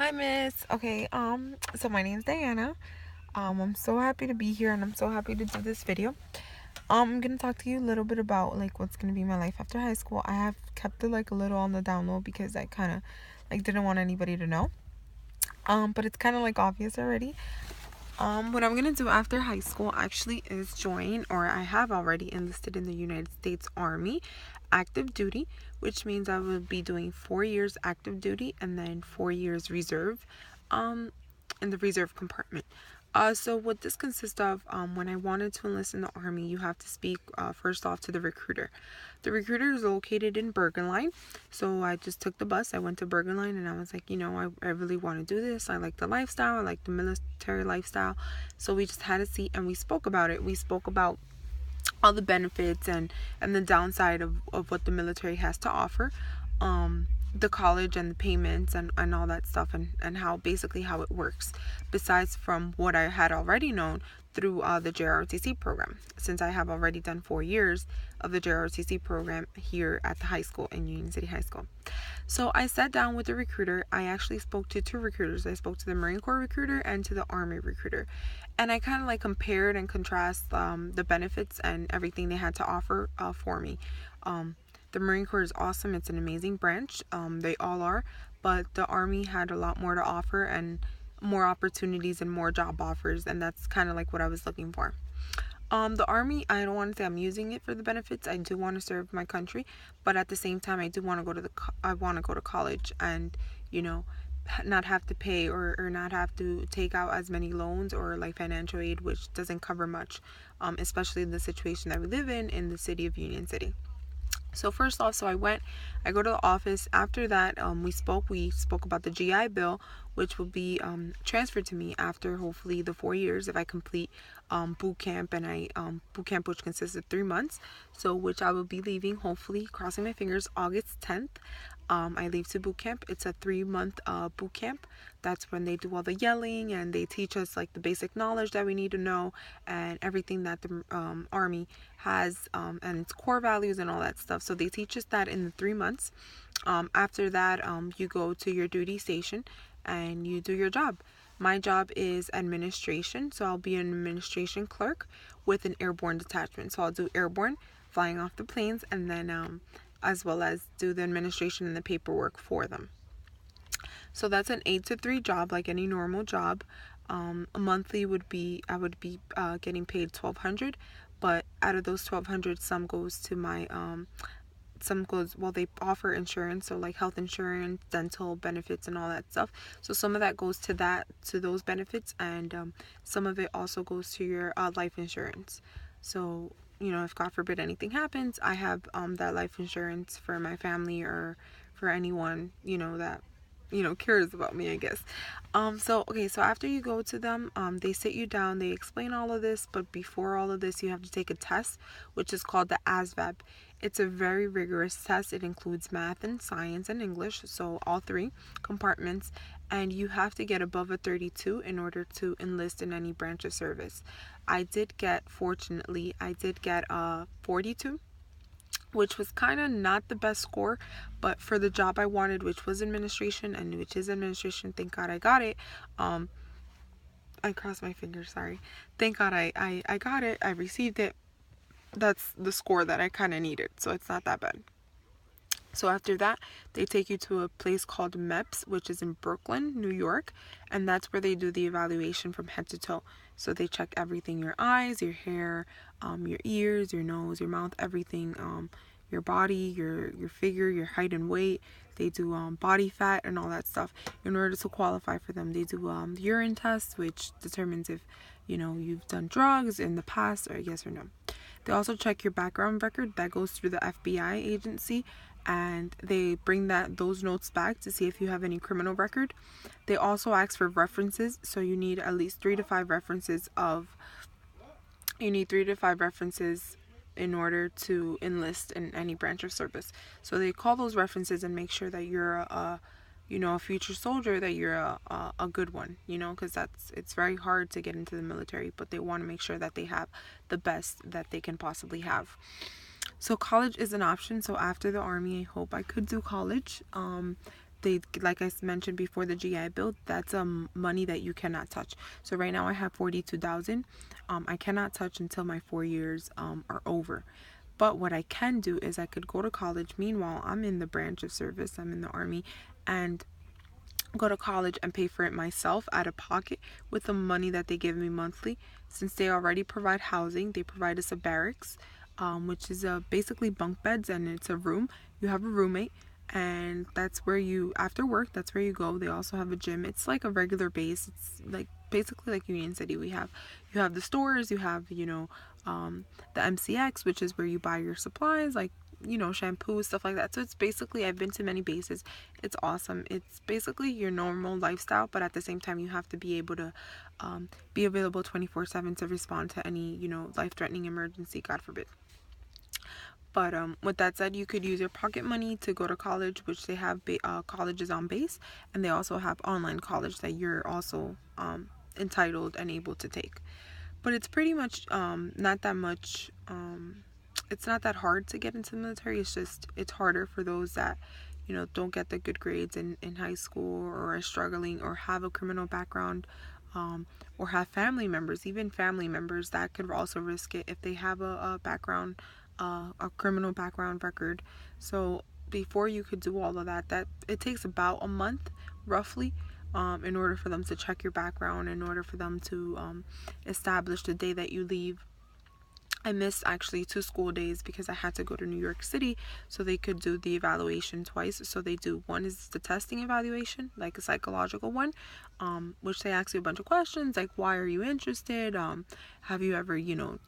Hi, Miss. Okay, so my name's Diana. I'm so happy to be here and I'm so happy to do this video. I'm gonna talk to you a little bit about like what's gonna be my life after high school. I have kept it like a little on the down low because I kind of like didn't want anybody to know. But it's kind of like obvious already. What I'm gonna do after high school actually is join, or I have already enlisted in the United States Army active duty, which means I will be doing 4 years active duty and then 4 years reserve, um, in the reserve compartment. So what this consists of, when I wanted to enlist in the Army, you have to speak first off to the recruiter. The recruiter is located in Bergen Line, so I just took the bus. I went to Bergen Line and I was like, I really want to do this. I like the lifestyle. I like the military lifestyle. So we just had a seat and we spoke about it. We spoke about all the benefits and the downside of what the military has to offer, the college and the payments and all that stuff, and how basically how it works, besides from what I had already known through the JROTC program, since I have already done 4 years of the JROTC program here at the high school in Union City High School. So I sat down with the recruiter. I actually spoke to two recruiters. I spoke to the Marine Corps recruiter and to the Army recruiter. And I kind of like compared and contrast the benefits and everything they had to offer for me. The Marine Corps is awesome. It's an amazing branch. They all are. But the Army had a lot more to offer and more opportunities and more job offers. And that's kind of like what I was looking for. The Army, I don't want to say I'm using it for the benefits. I do want to serve my country, but at the same time, I do want to go to I want to go to college and, you know, not have to pay or not have to take out as many loans or like financial aid, which doesn't cover much, especially in the situation that we live in the city of Union City. So first off, I go to the office. After that, we spoke about the GI Bill, which will be transferred to me after hopefully the 4 years if I complete boot camp, and boot camp, which consists of 3 months. So which I will be leaving, hopefully, crossing my fingers, August 10th. I leave to boot camp. It's a 3 month boot camp. That's when they do all the yelling and they teach us like the basic knowledge that we need to know and everything that the Army has, and its core values and all that stuff. So they teach us that in the 3 months. After that, you go to your duty station and you do your job. My job is administration, so I'll be an administration clerk with an airborne detachment. So I'll do airborne, flying off the planes, and then as well as do the administration and the paperwork for them. So that's an 8 to 3 job, like any normal job. A monthly would be, I would be getting paid $1,200, but out of those $1,200, some goes to my some goes, well, they offer insurance, so like health insurance, dental benefits, and all that stuff. So some of that goes to those benefits, and some of it also goes to your life insurance. So if God forbid anything happens, I have that life insurance for my family or for anyone that cares about me, I guess. So after you go to them, they sit you down, they explain all of this, but before all of this, you have to take a test, which is called the ASVAB. It's a very rigorous test. It includes math and science and English, so all three compartments, and you have to get above a 32 in order to enlist in any branch of service. Fortunately, I did get a 42, which was kind of not the best score, but for the job I wanted, which was administration, and which is administration, thank God I got it. I crossed my fingers, sorry. Thank God I got it, I received it. That's the score that I kind of needed, so it's not that bad. So after that, they take you to a place called MEPS, which is in Brooklyn, New York, and that's where they do the evaluation from head to toe. So they check everything: your eyes, your hair, your ears, your nose, your mouth, everything, your body, your figure, your height and weight. They do body fat and all that stuff. In order to qualify for them, they do the urine test, which determines if you've done drugs in the past, or yes or no. They also check your background record. That goes through the FBI agency, and they bring those notes back to see if you have any criminal record. They also ask for references, so you need at least 3 to 5 references in order to enlist in any branch of service. So they call those references and make sure that you're a future soldier, that you're a good one, because it's very hard to get into the military, but they want to make sure that they have the best that they can possibly have. So college is an option. So after the Army, I hope I could do college. they, like I mentioned before, the GI Bill, that's money that you cannot touch. So right now I have 42,000. I cannot touch until my 4 years are over. But what I can do is I could go to college. Meanwhile, I'm in the branch of service, I'm in the army, and go to college and pay for it myself out of pocket with the money that they give me monthly. Since they already provide housing, they provide us a barracks, which is basically bunk beds, and it's a room. You have a roommate, and that's where you, after work, that's where you go. They also have a gym. It's like a regular base. It's like basically like Union City. You have the stores, you have, the MCX, which is where you buy your supplies, like, shampoo, stuff like that. So it's basically, I've been to many bases. It's awesome. It's basically your normal lifestyle, but at the same time, you have to be able to be available 24/7 to respond to any, life-threatening emergency, God forbid. But with that said, you could use your pocket money to go to college, which they have colleges on base, and they also have online college that you're also entitled and able to take. But it's pretty much not that much. It's not that hard to get into the military. It's harder for those that don't get the good grades in high school, or are struggling, or have a criminal background, or have family members, even family members that could also risk it if they have a background, a criminal background record. So before you could do all of that it takes about a month roughly, in order for them to check your background, in order for them to establish the day that you leave. I missed actually 2 school days because I had to go to New York City so they could do the evaluation twice. So they do, one is the testing evaluation, like a psychological one, which they ask you a bunch of questions like, why are you interested? Have you ever,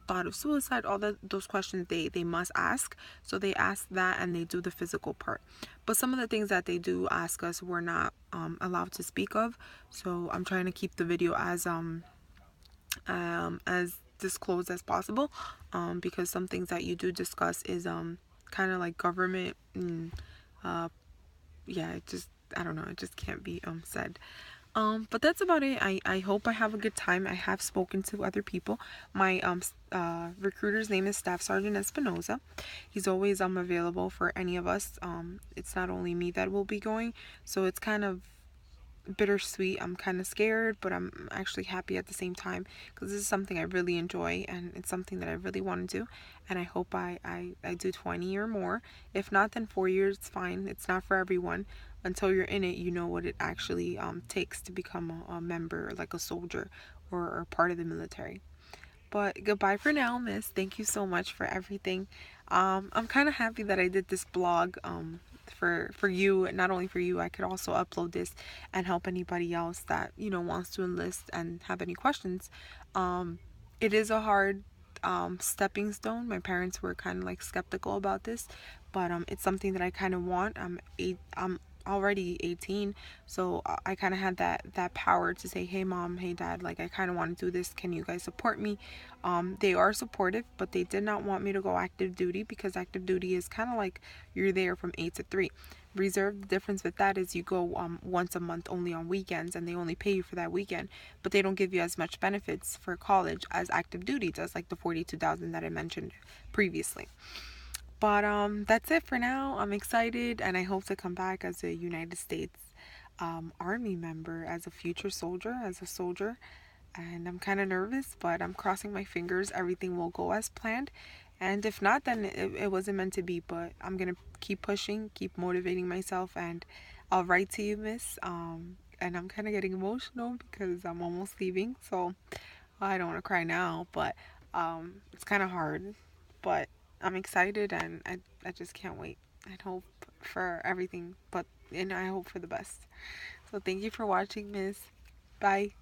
thought of suicide? All those questions they must ask. So they ask that, and they do the physical part. But some of the things that they do ask us, we're not allowed to speak of. So I'm trying to keep the video as disclosed as possible, because some things that you do discuss is kind of like government, and I don't know, it just can't be said. But that's about it. I hope I have a good time. I have spoken to other people. My recruiter's name is Staff Sergeant Espinoza. He's always available for any of us. It's not only me that will be going, so it's kind of bittersweet. I'm kind of scared, but I'm actually happy at the same time, because this is something I really enjoy, and it's something that I really want to do, and I hope I do 20 or more. If not, then 4 years, it's fine. It's not for everyone. Until you're in it, you know what it actually takes to become a member, like a soldier, or part of the military. But goodbye for now, miss. Thank you so much for everything. I'm kind of happy that I did this blog for you. Not only for you, I could also upload this and help anybody else that wants to enlist and have any questions. It is a hard stepping stone. My parents were kind of like skeptical about this, but it's something that I kind of want. I'm already 18, so I kind of had that power to say, hey mom, hey dad, like I kind of want to do this, can you guys support me? They are supportive, but they did not want me to go active duty, because active duty is kind of like you're there from 8 to 3. Reserve, the difference with that is you go once a month, only on weekends, and they only pay you for that weekend, but they don't give you as much benefits for college as active duty does, like the 42,000 that I mentioned previously. But that's it for now. I'm excited, and I hope to come back as a United States Army member, as a future soldier, as a soldier. And I'm kind of nervous, but I'm crossing my fingers everything will go as planned. And if not, then it wasn't meant to be. But I'm going to keep pushing, keep motivating myself, and I'll write to you, miss. And I'm kind of getting emotional because I'm almost leaving. So I don't want to cry now, but it's kind of hard. But I'm excited, and I just can't wait. I hope for everything, and I hope for the best. So thank you for watching, miss. Bye.